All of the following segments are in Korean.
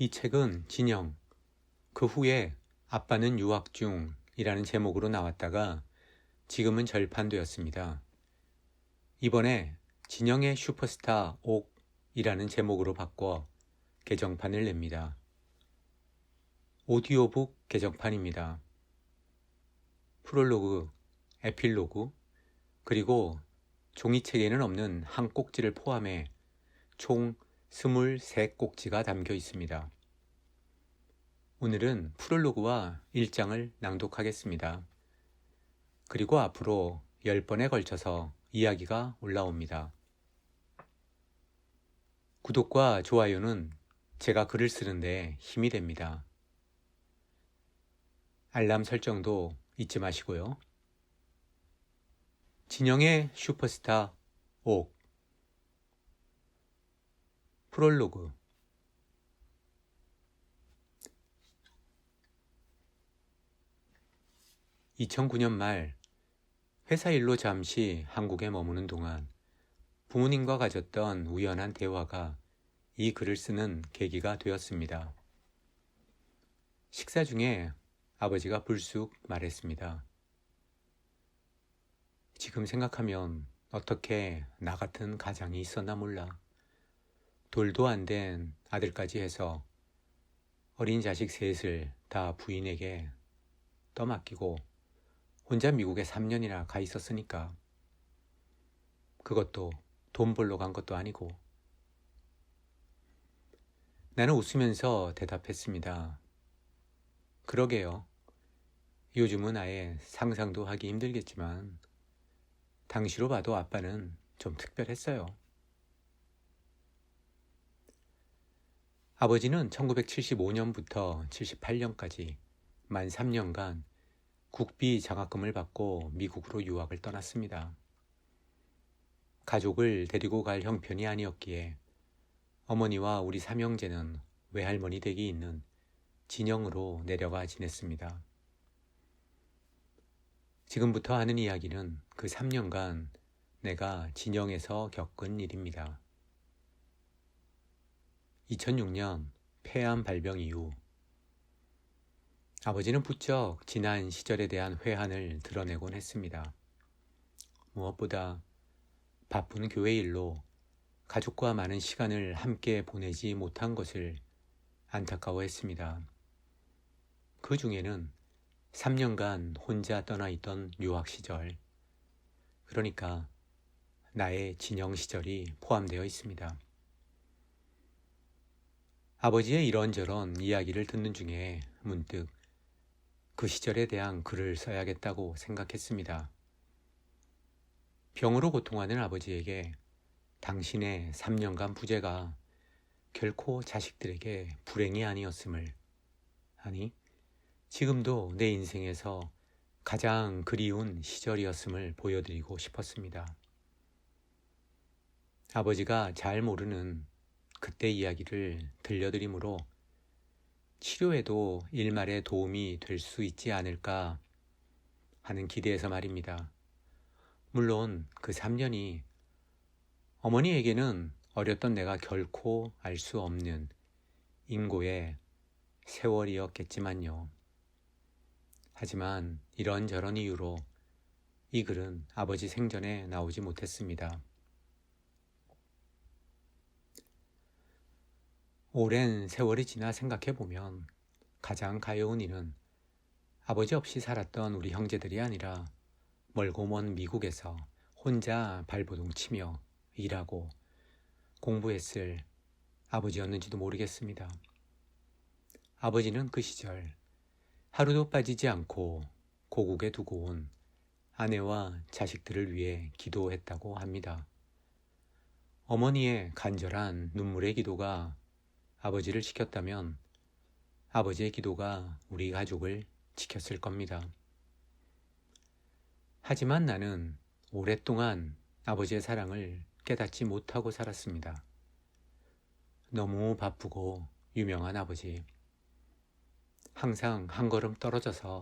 이 책은 진영, 그 후에 아빠는 유학 중이라는 제목으로 나왔다가 지금은 절판되었습니다. 이번에 진영의 슈퍼스타 옥이라는 제목으로 바꿔 개정판을 냅니다. 오디오북 개정판입니다. 프롤로그, 에필로그, 그리고 종이책에는 없는 한 꼭지를 포함해 총 23꼭지가 담겨 있습니다. 오늘은 프롤로그와 1장을 낭독하겠습니다. 그리고 앞으로 10번에 걸쳐서 이야기가 올라옵니다. 구독과 좋아요는 제가 글을 쓰는데 힘이 됩니다. 알람 설정도 잊지 마시고요. 진영의 슈퍼스타 옥 프롤로그 2009년 말 회사 일로 잠시 한국에 머무는 동안 부모님과 가졌던 우연한 대화가 이 글을 쓰는 계기가 되었습니다. 식사 중에 아버지가 불쑥 말했습니다. 지금 생각하면 어떻게 나 같은 가장이 있었나 몰라. 돌도 안 된 아들까지 해서 어린 자식 셋을 다 부인에게 떠맡기고 혼자 미국에 3년이나 가 있었으니까. 그것도 돈 벌러 간 것도 아니고. 나는 웃으면서 대답했습니다. 그러게요. 요즘은 아예 상상도 하기 힘들겠지만 당시로 봐도 아빠는 좀 특별했어요. 아버지는 1975년부터 78년까지 만 3년간 국비 장학금을 받고 미국으로 유학을 떠났습니다. 가족을 데리고 갈 형편이 아니었기에 어머니와 우리 삼형제는 외할머니 댁이 있는 진영으로 내려가 지냈습니다. 지금부터 하는 이야기는 그 3년간 내가 진영에서 겪은 일입니다. 2006년 폐암 발병 이후 아버지는 부쩍 지난 시절에 대한 회한을 드러내곤 했습니다. 무엇보다 바쁜 교회 일로 가족과 많은 시간을 함께 보내지 못한 것을 안타까워했습니다. 그 중에는 3년간 혼자 떠나 있던 유학 시절, 그러니까 나의 진영 시절이 포함되어 있습니다. 아버지의 이런저런 이야기를 듣는 중에 문득 그 시절에 대한 글을 써야겠다고 생각했습니다. 병으로 고통하는 아버지에게 당신의 3년간 부재가 결코 자식들에게 불행이 아니었음을, 아니 지금도 내 인생에서 가장 그리운 시절이었음을 보여드리고 싶었습니다. 아버지가 잘 모르는 그때 이야기를 들려드리므로 치료에도 일말의 도움이 될 수 있지 않을까 하는 기대에서 말입니다. 물론 그 3년이 어머니에게는 어렸던 내가 결코 알 수 없는 인고의 세월이었겠지만요. 하지만 이런저런 이유로 이 글은 아버지 생전에 나오지 못했습니다. 오랜 세월이 지나 생각해보면 가장 가여운 일은 아버지 없이 살았던 우리 형제들이 아니라 멀고 먼 미국에서 혼자 발버둥 치며 일하고 공부했을 아버지였는지도 모르겠습니다. 아버지는 그 시절 하루도 빠지지 않고 고국에 두고 온 아내와 자식들을 위해 기도했다고 합니다. 어머니의 간절한 눈물의 기도가 아버지를 지켰다면 아버지의 기도가 우리 가족을 지켰을 겁니다. 하지만 나는 오랫동안 아버지의 사랑을 깨닫지 못하고 살았습니다. 너무 바쁘고 유명한 아버지. 항상 한 걸음 떨어져서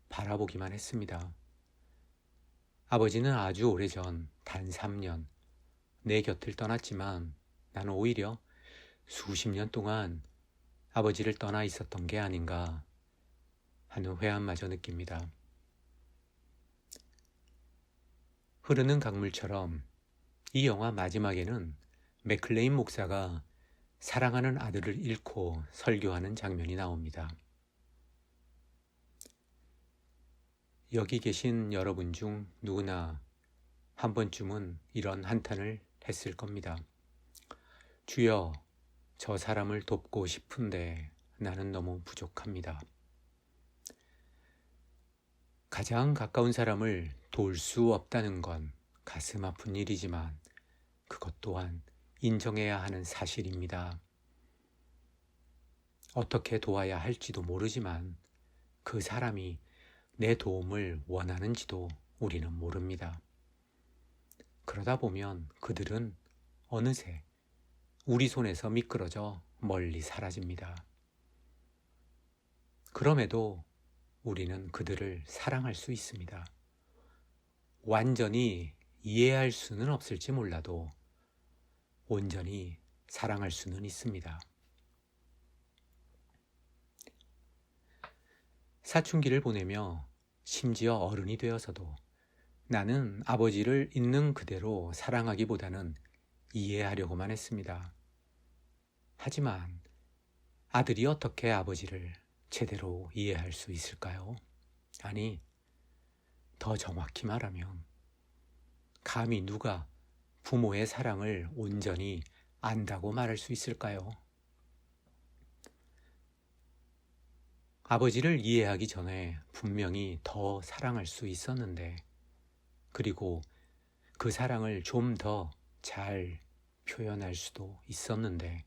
바라보기만 했습니다. 아버지는 아주 오래전 단 3년 내 곁을 떠났지만 나는 오히려 수십 년 동안 아버지를 떠나 있었던 게 아닌가 하는 회한마저 느낍니다. 흐르는 강물처럼 이 영화 마지막에는 맥클레인 목사가 사랑하는 아들을 잃고 설교하는 장면이 나옵니다. 여기 계신 여러분 중 누구나 한 번쯤은 이런 한탄을 했을 겁니다. 주여, 저 사람을 돕고 싶은데 나는 너무 부족합니다. 가장 가까운 사람을 도울 수 없다는 건 가슴 아픈 일이지만 그것 또한 인정해야 하는 사실입니다. 어떻게 도와야 할지도 모르지만 그 사람이 내 도움을 원하는지도 우리는 모릅니다. 그러다 보면 그들은 어느새 우리 손에서 미끄러져 멀리 사라집니다. 그럼에도 우리는 그들을 사랑할 수 있습니다. 완전히 이해할 수는 없을지 몰라도 온전히 사랑할 수는 있습니다. 사춘기를 보내며 심지어 어른이 되어서도 나는 아버지를 있는 그대로 사랑하기보다는 이해하려고만 했습니다. 하지만 아들이 어떻게 아버지를 제대로 이해할 수 있을까요? 아니, 더 정확히 말하면 감히 누가 부모의 사랑을 온전히 안다고 말할 수 있을까요? 아버지를 이해하기 전에 분명히 더 사랑할 수 있었는데, 그리고 그 사랑을 좀 더 잘 표현할 수도 있었는데,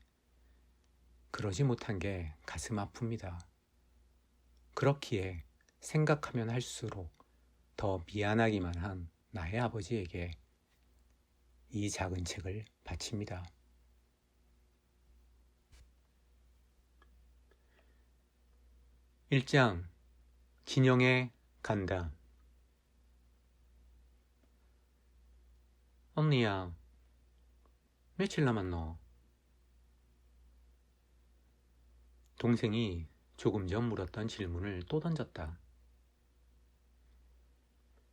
그러지 못한 게 가슴 아픕니다. 그렇기에 생각하면 할수록 더 미안하기만 한 나의 아버지에게 이 작은 책을 바칩니다. (1장) 진영에 간다. 언니야, 며칠 남았노? 동생이 조금 전 물었던 질문을 또 던졌다.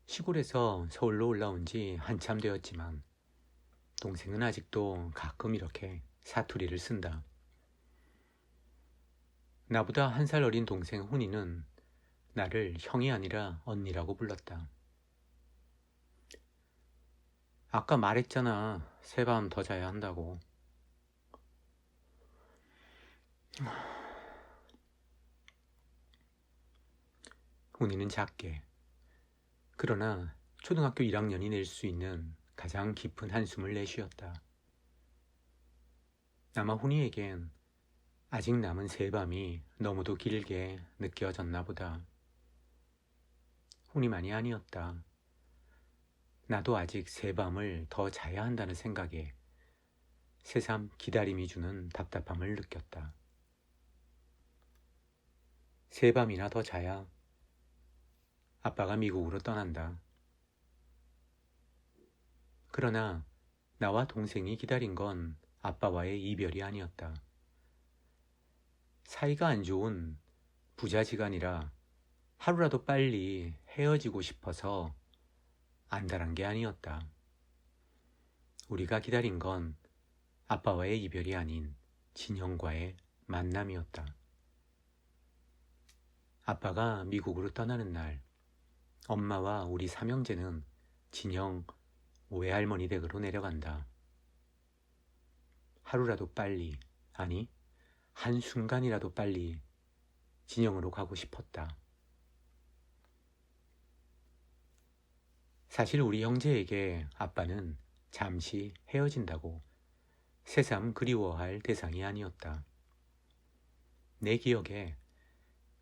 시골에서 서울로 올라온 지 한참 되었지만 동생은 아직도 가끔 이렇게 사투리를 쓴다. 나보다 1살 어린 동생 훈이는 나를 형이 아니라 언니라고 불렀다. 아까 말했잖아. 새밤 더 자야 한다고. 훈이는 작게, 그러나 초등학교 1학년이 낼 수 있는 가장 깊은 한숨을 내쉬었다. 아마 훈이에겐 아직 남은 새밤이 너무도 길게 느껴졌나 보다. 훈이만이 아니었다. 나도 아직 새밤을 더 자야 한다는 생각에 새삼 기다림이 주는 답답함을 느꼈다. 새밤이나 더 자야 아빠가 미국으로 떠난다. 그러나 나와 동생이 기다린 건 아빠와의 이별이 아니었다. 사이가 안 좋은 부자지간이라 하루라도 빨리 헤어지고 싶어서 안달한 게 아니었다. 우리가 기다린 건 아빠와의 이별이 아닌 진영과의 만남이었다. 아빠가 미국으로 떠나는 날, 엄마와 우리 삼형제는 진영 외할머니 댁으로 내려간다. 하루라도 빨리, 아니 한순간이라도 빨리 진영으로 가고 싶었다. 사실 우리 형제에게 아빠는 잠시 헤어진다고 새삼 그리워할 대상이 아니었다. 내 기억에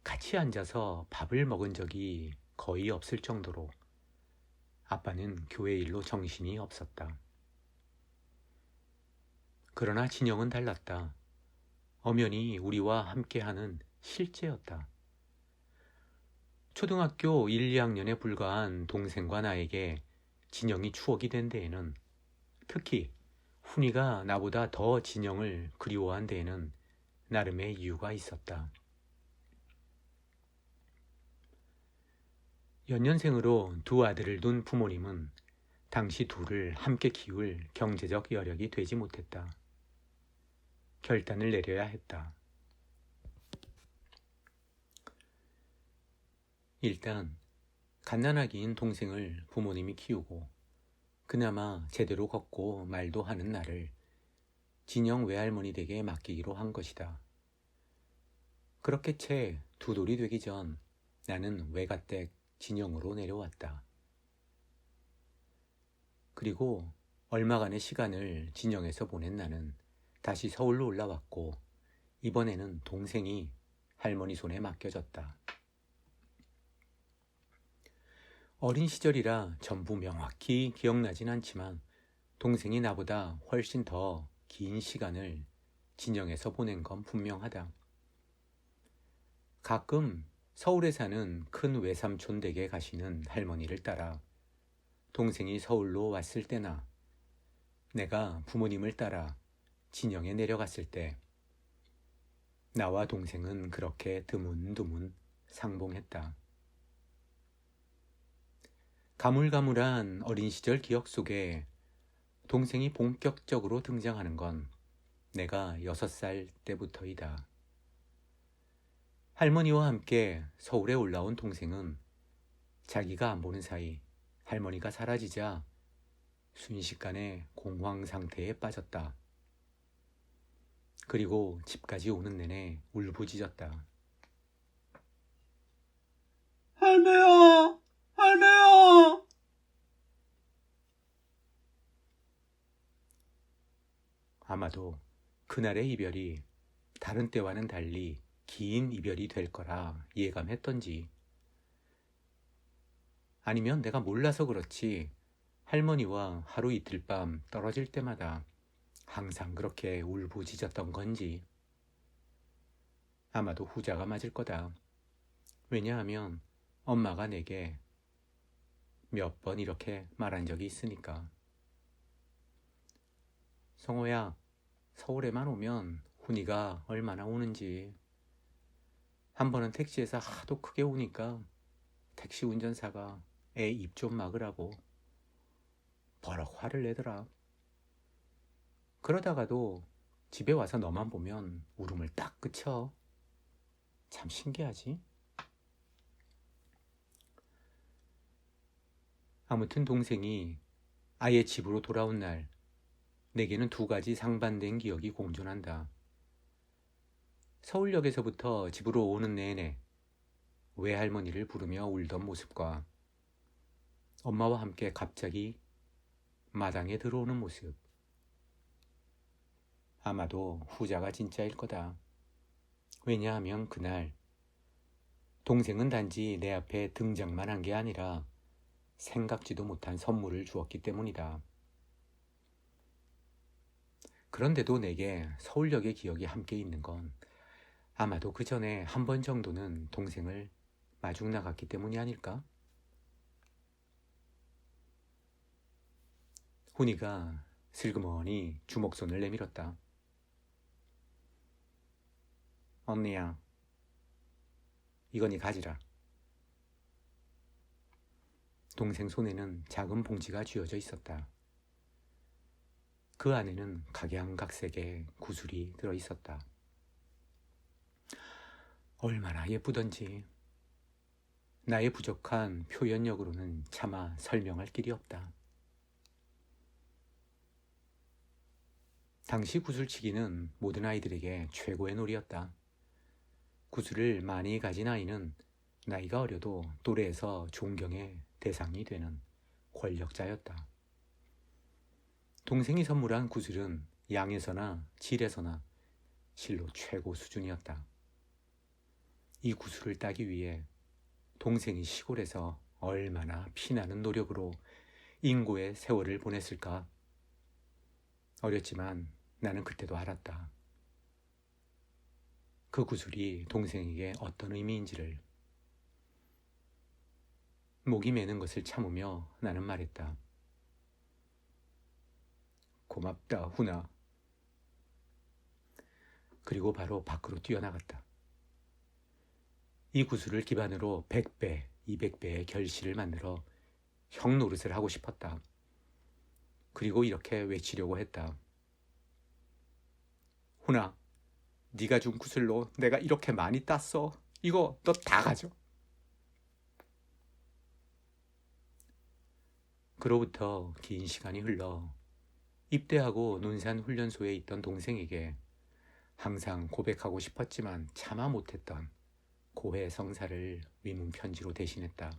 같이 앉아서 밥을 먹은 적이 거의 없을 정도로 아빠는 교회 일로 정신이 없었다. 그러나 진영은 달랐다. 엄연히 우리와 함께하는 실제였다. 초등학교 1, 2학년에 불과한 동생과 나에게 진영이 추억이 된 데에는, 특히 훈이가 나보다 더 진영을 그리워한 데에는 나름의 이유가 있었다. 연년생으로 두 아들을 둔 부모님은 당시 둘을 함께 키울 경제적 여력이 되지 못했다. 결단을 내려야 했다. 일단 갓난아기인 동생을 부모님이 키우고 그나마 제대로 걷고 말도 하는 나를 진영 외할머니 댁에 맡기기로 한 것이다. 그렇게 채 두 돌이 되기 전 나는 외가댁 진영으로 내려왔다. 그리고 얼마간의 시간을 진영에서 보낸 나는 다시 서울로 올라왔고 이번에는 동생이 할머니 손에 맡겨졌다. 어린 시절이라 전부 명확히 기억나진 않지만 동생이 나보다 훨씬 더 긴 시간을 진영에서 보낸 건 분명하다. 가끔 서울에 사는 큰 외삼촌 댁에 가시는 할머니를 따라 동생이 서울로 왔을 때나 내가 부모님을 따라 진영에 내려갔을 때 나와 동생은 그렇게 드문드문 상봉했다. 가물가물한 어린 시절 기억 속에 동생이 본격적으로 등장하는 건 내가 6살 때부터이다. 할머니와 함께 서울에 올라온 동생은 자기가 안 보는 사이 할머니가 사라지자 순식간에 공황 상태에 빠졌다. 그리고 집까지 오는 내내 울부짖었다. 할매야! 할매야! 아마도 그날의 이별이 다른 때와는 달리 긴 이별이 될 거라 예감했던지 아니면 내가 몰라서 그렇지 할머니와 하루 이틀 밤 떨어질 때마다 항상 그렇게 울부짖었던 건지 아마도 후자가 맞을 거다. 왜냐하면 엄마가 내게 몇 번 이렇게 말한 적이 있으니까. 성호야, 서울에만 오면 훈이가 얼마나 우는지. 한 번은 택시에서 하도 크게 우니까 택시 운전사가 애 입 좀 막으라고 버럭 화를 내더라. 그러다가도 집에 와서 너만 보면 울음을 딱 그쳐. 참 신기하지? 아무튼 동생이 아예 집으로 돌아온 날 내게는 두 가지 상반된 기억이 공존한다. 서울역에서부터 집으로 오는 내내 외할머니를 부르며 울던 모습과 엄마와 함께 갑자기 마당에 들어오는 모습. 아마도 후자가 진짜일 거다. 왜냐하면 그날 동생은 단지 내 앞에 등장만 한 게 아니라 생각지도 못한 선물을 주었기 때문이다. 그런데도 내게 서울역의 기억이 함께 있는 건 아마도 그 전에 한 번 정도는 동생을 마중 나갔기 때문이 아닐까? 훈이가 슬그머니 주먹손을 내밀었다. 언니야, 이거니 가지라. 동생 손에는 작은 봉지가 쥐어져 있었다. 그 안에는 각양각색의 구슬이 들어있었다. 얼마나 예쁘던지. 나의 부족한 표현력으로는 차마 설명할 길이 없다. 당시 구슬치기는 모든 아이들에게 최고의 놀이였다. 구슬을 많이 가진 아이는 나이가 어려도 또래에서 존경의 대상이 되는 권력자였다. 동생이 선물한 구슬은 양에서나 질에서나 실로 최고 수준이었다. 이 구슬을 따기 위해 동생이 시골에서 얼마나 피나는 노력으로 인고의 세월을 보냈을까. 어렸지만 나는 그때도 알았다. 그 구슬이 동생에게 어떤 의미인지를. 목이 메는 것을 참으며 나는 말했다. 고맙다, 훈아. 그리고 바로 밖으로 뛰어나갔다. 이 구슬을 기반으로 100배, 200배의 결실을 만들어 형 노릇을 하고 싶었다. 그리고 이렇게 외치려고 했다. 훈아, 네가 준 구슬로 내가 이렇게 많이 땄어. 이거 너 다 가져. 그로부터 긴 시간이 흘러 입대하고 논산훈련소에 있던 동생에게 항상 고백하고 싶었지만 차마 못했던 고해 성사를 위문 편지로 대신했다.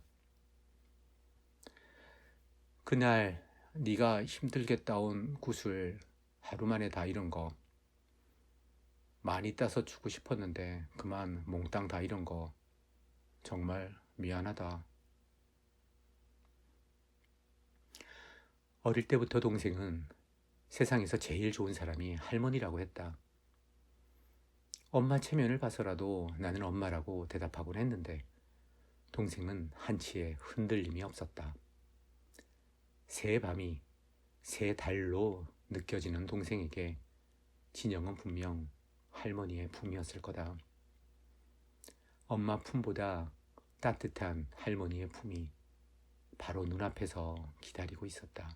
그날 네가 힘들게 따온 구슬 하루 만에 다 잃은 거 많이 따서 주고 싶었는데 그만 몽땅 다 잃은 거 정말 미안하다. 어릴 때부터 동생은 세상에서 제일 좋은 사람이 할머니라고 했다. 엄마 체면을 봐서라도 나는 엄마라고 대답하곤 했는데 동생은 한치의 흔들림이 없었다. 새 밤이 새 달로 느껴지는 동생에게 진영은 분명 할머니의 품이었을 거다. 엄마 품보다 따뜻한 할머니의 품이 바로 눈앞에서 기다리고 있었다.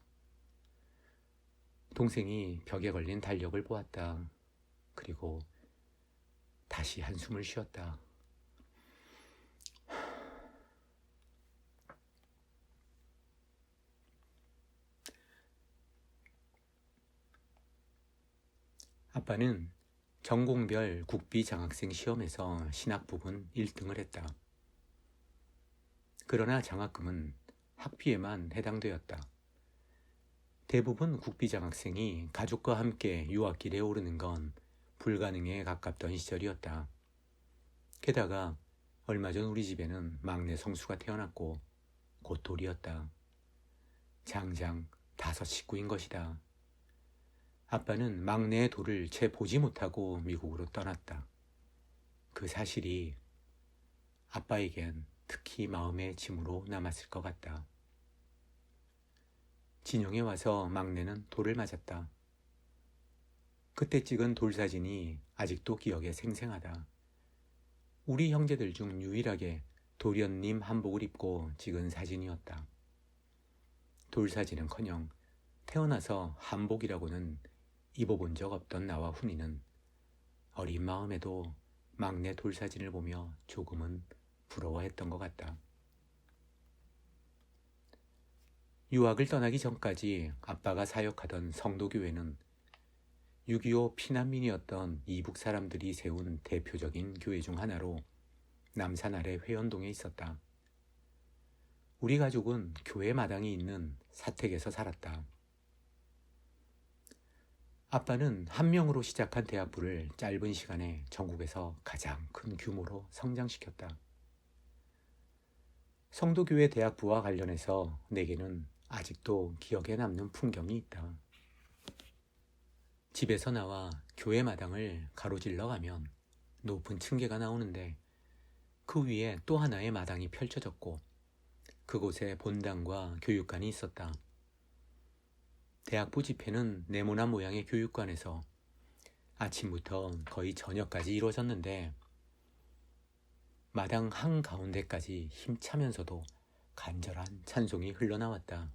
동생이 벽에 걸린 달력을 보았다. 그리고 다시 한숨을 쉬었다. 아빠는 전공별 국비 장학생 시험에서 신학 부분 1등을 했다. 그러나 장학금은 학비에만 해당되었다. 대부분 국비 장학생이 가족과 함께 유학길에 오르는 건 불가능에 가깝던 시절이었다. 게다가 얼마 전 우리 집에는 막내 성수가 태어났고 곧 돌이었다. 장장 5 식구인 것이다. 아빠는 막내의 돌을 채 보지 못하고 미국으로 떠났다. 그 사실이 아빠에겐 특히 마음의 짐으로 남았을 것 같다. 진영에 와서 막내는 돌을 맞았다. 그때 찍은 돌 사진이 아직도 기억에 생생하다. 우리 형제들 중 유일하게 도련님 한복을 입고 찍은 사진이었다. 돌 사진은커녕 태어나서 한복이라고는 입어본 적 없던 나와 훈이는 어린 마음에도 막내 돌 사진을 보며 조금은 부러워했던 것 같다. 유학을 떠나기 전까지 아빠가 사역하던 성도교회는 6.25 피난민이었던 이북 사람들이 세운 대표적인 교회 중 하나로 남산 아래 회원동에 있었다. 우리 가족은 교회 마당이 있는 사택에서 살았다. 아빠는 한 명으로 시작한 대학부를 짧은 시간에 전국에서 가장 큰 규모로 성장시켰다. 성도교회 대학부와 관련해서 내게는 아직도 기억에 남는 풍경이 있다. 집에서 나와 교회 마당을 가로질러 가면 높은 층계가 나오는데 그 위에 또 하나의 마당이 펼쳐졌고 그곳에 본당과 교육관이 있었다. 대학부 집회는 네모난 모양의 교육관에서 아침부터 거의 저녁까지 이루어졌는데 마당 한가운데까지 힘차면서도 간절한 찬송이 흘러나왔다.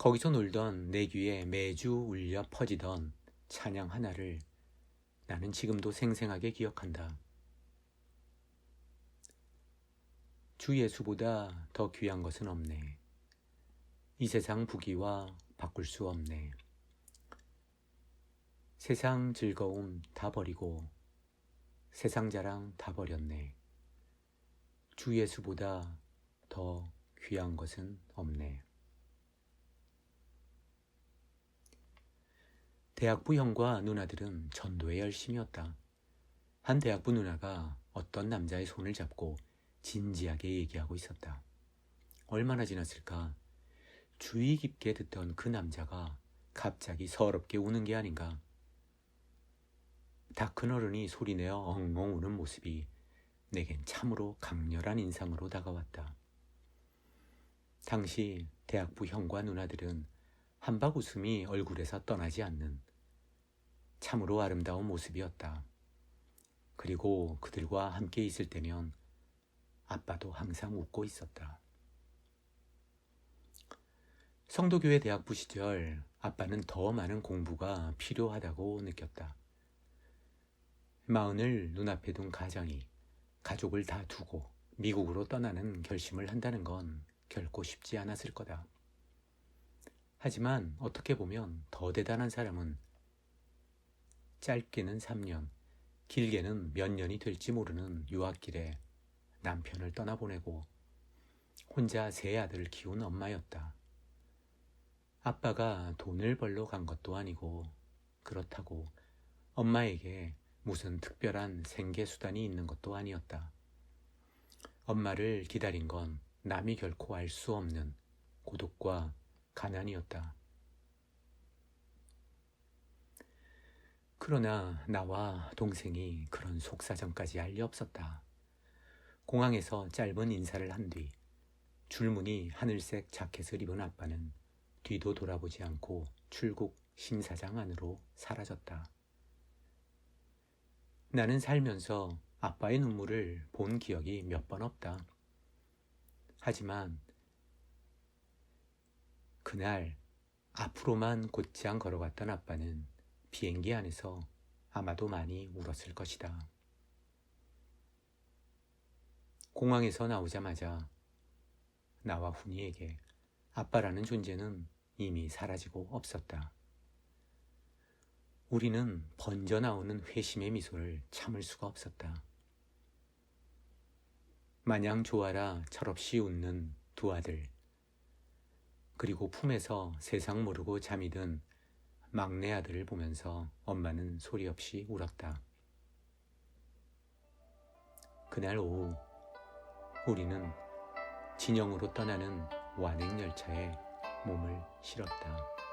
거기서 놀던 내 귀에 매주 울려 퍼지던 찬양 하나를 나는 지금도 생생하게 기억한다. 주 예수보다 더 귀한 것은 없네. 이 세상 부귀와 바꿀 수 없네. 세상 즐거움 다 버리고 세상 자랑 다 버렸네. 주 예수보다 더 귀한 것은 없네. 대학부 형과 누나들은 전도에 열심이었다. 한 대학부 누나가 어떤 남자의 손을 잡고 진지하게 얘기하고 있었다. 얼마나 지났을까? 주의 깊게 듣던 그 남자가 갑자기 서럽게 우는 게 아닌가? 다 큰 어른이 소리내어 엉엉 우는 모습이 내겐 참으로 강렬한 인상으로 다가왔다. 당시 대학부 형과 누나들은 한박 웃음이 얼굴에서 떠나지 않는 참으로 아름다운 모습이었다. 그리고 그들과 함께 있을 때면 아빠도 항상 웃고 있었다. 성도교회 대학부 시절 아빠는 더 많은 공부가 필요하다고 느꼈다. 마흔을 눈앞에 둔 가장이 가족을 다 두고 미국으로 떠나는 결심을 한다는 건 결코 쉽지 않았을 거다. 하지만 어떻게 보면 더 대단한 사람은 짧게는 3년, 길게는 몇 년이 될지 모르는 유학길에 남편을 떠나보내고 혼자 세 아들을 키운 엄마였다. 아빠가 돈을 벌러 간 것도 아니고 그렇다고 엄마에게 무슨 특별한 생계수단이 있는 것도 아니었다. 엄마를 기다린 건 남이 결코 알 수 없는 고독과 가난이었다. 그러나 나와 동생이 그런 속사정까지 알 리 없었다. 공항에서 짧은 인사를 한 뒤 줄무늬 하늘색 자켓을 입은 아빠는 뒤도 돌아보지 않고 출국 심사장 안으로 사라졌다. 나는 살면서 아빠의 눈물을 본 기억이 몇 번 없다. 하지만 그날 앞으로만 곧장 걸어갔던 아빠는 비행기 안에서 아마도 많이 울었을 것이다. 공항에서 나오자마자 나와 훈이에게 아빠라는 존재는 이미 사라지고 없었다. 우리는 번져 나오는 회심의 미소를 참을 수가 없었다. 마냥 좋아라 철없이 웃는 두 아들, 그리고 품에서 세상 모르고 잠이 든 막내 아들을 보면서 엄마는 소리 없이 울었다. 그날 오후 우리는 진영으로 떠나는 완행열차에 몸을 실었다.